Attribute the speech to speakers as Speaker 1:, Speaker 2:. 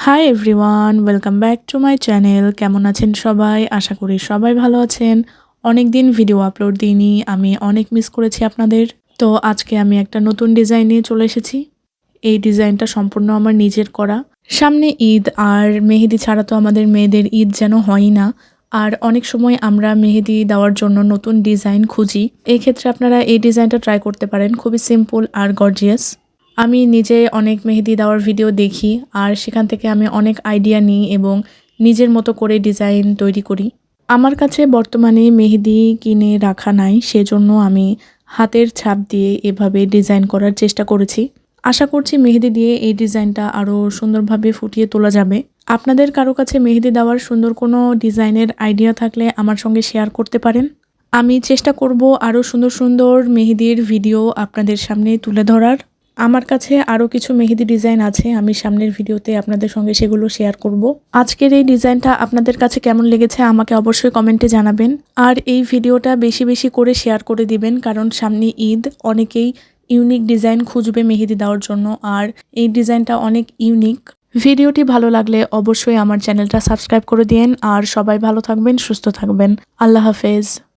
Speaker 1: Hi everyone, welcome back to my channel. কেমন আছেন সবাই? আশা করি সবাই ভালো আছেন। অনেক দিন ভিডিও আপলোড দিইনি, আমি অনেক মিস করেছি আপনাদের। তো আজকে আমি একটা নতুন ডিজাইন নিয়ে চলে এসেছি। এই ডিজাইনটা সম্পূর্ণ আমার নিজের করা। সামনে ঈদ, আর মেহেদি ছাড়া তো আমাদের মেয়েদের ঈদ যেন হয়ই না। আর অনেক সময় আমরা মেহেদি দেওয়ার জন্য নতুন ডিজাইন খুঁজি। এই ক্ষেত্রে আপনারা এই ডিজাইনটা ট্রাই করতে পারেন, খুবই সিম্পল আর গর্জিয়াস। আমি নিজে অনেক মেহেদি দেওয়ার ভিডিও দেখি, আর সেখান থেকে আমি অনেক আইডিয়া নিই এবং নিজের মতো করে ডিজাইন তৈরি করি। আমার কাছে বর্তমানে মেহেদি কিনে রাখা নাই, সেজন্য আমি হাতের ছাপ দিয়ে এভাবে ডিজাইন করার চেষ্টা করেছি। আশা করছি মেহেদি দিয়ে এই ডিজাইনটা আরও সুন্দরভাবে ফুটিয়ে তোলা যাবে। আপনাদের কারো কাছে মেহেদি দেওয়ার সুন্দর কোনো ডিজাইনের আইডিয়া থাকলে আমার সঙ্গে শেয়ার করতে পারেন। আমি চেষ্টা করব আরও সুন্দর সুন্দর মেহেদির ভিডিও আপনাদের সামনে তুলে ধরার। আমার কাছে আরও কিছু মেহেদি ডিজাইন আছে, আমি সামনের ভিডিওতে আপনাদের সঙ্গে সেগুলো শেয়ার করব। আজকের এই ডিজাইনটা আপনাদের কাছে কেমন লেগেছে আমাকে অবশ্যই কমেন্টে জানাবেন। আর এই ভিডিওটা বেশি বেশি করে শেয়ার করে দিবেন, কারণ সামনে ঈদ, অনেকেই ইউনিক ডিজাইন খুঁজবে মেহেদি দেওয়ার জন্য, আর এই ডিজাইনটা অনেক ইউনিক। ভিডিওটি ভালো লাগলে অবশ্যই আমার চ্যানেলটা সাবস্ক্রাইব করে দিন। আর সবাই ভালো থাকবেন, সুস্থ থাকবেন। আল্লাহ হাফেজ।